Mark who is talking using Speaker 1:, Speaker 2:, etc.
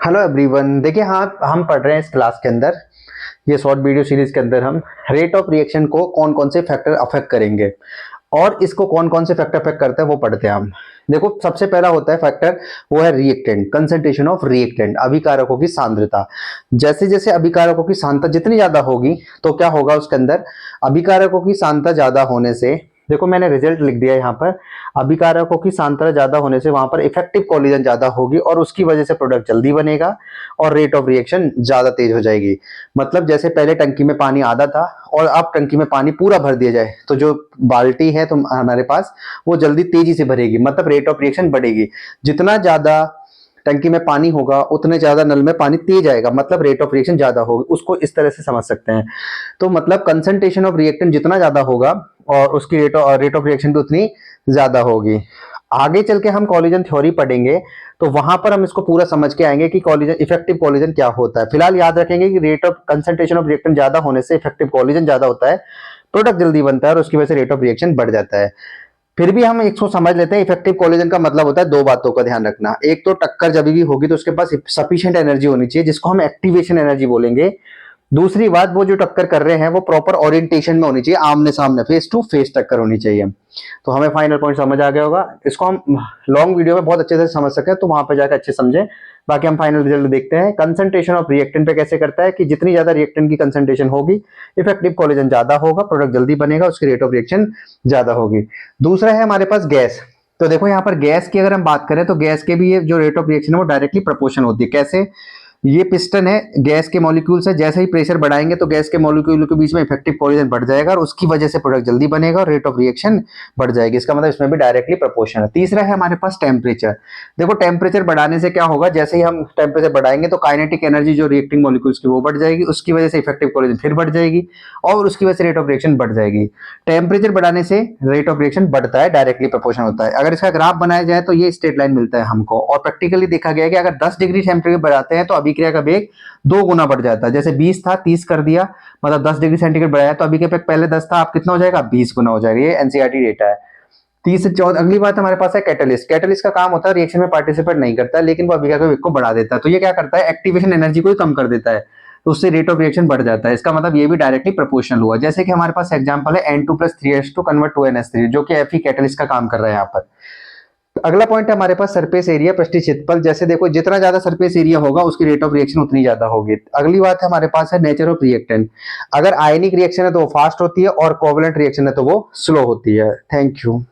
Speaker 1: Hello everyone. देखिए, हाँ, हम पढ़ रहे हैं इस क्लास के अंदर, ये शॉर्ट वीडियो सीरीज के अंदर हम रेट ऑफ रिएक्शन को कौन कौन से फैक्टर अफेक्ट करेंगे और इसको कौन कौन से फैक्टर अफेक्ट करते हैं वो पढ़ते हैं हम। देखो, सबसे पहला होता है फैक्टर, वो है रिएक्टेंट, कंसंट्रेशन ऑफ रिएक्टेंट, अभिकारकों की सांद्रता। जैसे जैसे अभिकारकों की सांद्रता जितनी ज्यादा होगी तो क्या होगा उसके अंदर, अभिकारकों की सांद्रता ज्यादा होने से, देखो मैंने रिजल्ट लिख दिया यहाँ पर, अभिकारकों की सांद्रता ज्यादा होने से वहां पर इफेक्टिव कोलिजन ज्यादा होगी और उसकी वजह से प्रोडक्ट जल्दी बनेगा और रेट ऑफ रिएक्शन ज्यादा तेज हो जाएगी। मतलब जैसे पहले टंकी में पानी आधा था और अब टंकी में पानी पूरा भर दिया जाए तो जो बाल्टी है तो हमारे पास वो जल्दी तेजी से भरेगी, मतलब रेट ऑफ रिएक्शन बढ़ेगी। जितना ज्यादा टंकी में पानी होगा उतने ज्यादा नल में पानी तेज आएगा, मतलब रेट ऑफ रिएक्शन ज्यादा होगी। उसको इस तरह से समझ सकते हैं। तो मतलब कंसंट्रेशन ऑफ रिएक्टेंट जितना ज्यादा होगा और उसकी रेट ऑफ रिएक्शन भी उतनी ज्यादा होगी। आगे चल के हम कॉलिजन थ्योरी पढ़ेंगे तो वहां पर हम इसको पूरा समझ के आएंगे कि कॉलिजन, इफेक्टिव कॉलिजन क्या होता है। फिलहाल याद रखेंगे कि rate of concentration of reactant ज्यादा होने से इफेक्टिव कॉलिजन ज्यादा होता है, प्रोडक्ट जल्दी बनता है और उसकी वजह से रेट ऑफ रिएक्शन बढ़ जाता है। फिर भी हम इसको समझ लेते हैं, इफेक्टिव कोलिजन का मतलब होता है दो बातों का ध्यान रखना। एक तो टक्कर जब भी होगी तो उसके पास सफिशिएंट एनर्जी होनी चाहिए जिसको हम एक्टिवेशन एनर्जी बोलेंगे। दूसरी बात, वो जो टक्कर कर रहे हैं वो प्रॉपर ओरिएंटेशन में होनी चाहिए, आमने सामने, फेस टू फेस टक्कर होनी चाहिए। तो हमें फाइनल पॉइंट समझ आ गया होगा। इसको हम लॉन्ग वीडियो में बहुत अच्छे से समझ सके तो वहां पे जाकर अच्छे समझे। बाकी हम फाइनल रिजल्ट देखते हैं। कंसंट्रेशन ऑफ रिएक्टेंट पे कैसे करता है कि जितनी ज्यादा रिएक्टेंट की कंसंट्रेशन होगी इफेक्टिव कोलिजन ज्यादा होगा, प्रोडक्ट जल्दी बनेगा, उसकी रेट ऑफ रिएक्शन ज्यादा होगी। दूसरा है हमारे पास गैस। तो देखो यहाँ पर गैस की अगर हम बात करें तो गैस के भी ये जो रेट ऑफ रिएक्शन है वो डायरेक्टली प्रोपोर्शनल होती है। कैसे? ये पिस्टन है गैस के मॉलिक्यूल्स है, जैसे ही प्रेशर बढ़ाएंगे तो गैस के मॉलिक्यूल के बीच में इफेक्टिव कोलिजन बढ़ जाएगा और उसकी वजह से प्रोडक्ट जल्दी बनेगा और रेट ऑफ रिएक्शन बढ़ जाएगी। इसका मतलब इसमें भी डायरेक्टली प्रोपोर्शनल है। तीसरा है हमारे पास टेम्परेचर। देखो टेम्परेचर बढ़ाने से क्या होगा, जैसे ही हम टेम्परेचर बढ़ाएंगे तो काइनेटिक एनर्जी जो रिएक्टिंग मॉलिक्यूल्स की वो बढ़ जाएगी, उसकी वजह से इफेक्टिव कोलिजन फिर बढ़ जाएगी और उसकी वजह से रेट ऑफ रिएक्शन बढ़ जाएगी। टेम्परेचर बढ़ाने से रेट ऑफ रिएक्शन बढ़ता है, डायरेक्टली प्रोपोर्शनल होता है। अगर इसका ग्राफ बनाया जाए तो ये स्ट्रेट लाइन मिलता है हमको, और प्रैक्टिकली देखा गया है कि अगर 10 डिग्री टेम्परेचर बढ़ाते हैं तो अभिक्रिया का वेग 2 गुना बढ़ जाता है। जैसे 20 था 30 कर दिया, मतलब 10 डिग्री सेंटीग्रेड बढ़ाया तो अभी के पहले 10 था, अब कितना हो जाएगा, 20 गुना हो जाएगा। ये एनसीईआरटी डेटा है। 30 से 14। अगली बात हमारे पास है कैटलिस्ट। कैटलिस्ट का काम होता है रिएक्शन में पार्टिसिपेट नहीं करता है लेकिन वो अभिक्रिया के वेग को बढ़ा देता है। तो ये क्या करता है, एक्टिवेशन एनर्जी को ही कम कर देता है, तो उससे रेट ऑफ रिएक्शन बढ़ जाता है। इसका मतलब ये भी डायरेक्टली प्रोपोर्शनल हुआ। जैसे कि हमारे पास एग्जांपल है N2+3H2 कन्वर्ट टू NH3, जो कि Fe कैटलिस्ट का काम कर रहा है यहाँ पर। अगला पॉइंट है हमारे पास सरफेस एरिया, पृष्ठीय क्षेत्रफल। जैसे देखो जितना ज्यादा सरफेस एरिया होगा उसकी रेट ऑफ रिएक्शन उतनी ज्यादा होगी। अगली बात है हमारे पास है नेचर ऑफ रिएक्टेंट। अगर आयनिक रिएक्शन है तो वो फास्ट होती है और कोवलेंट रिएक्शन है तो वो स्लो होती है। Thank you.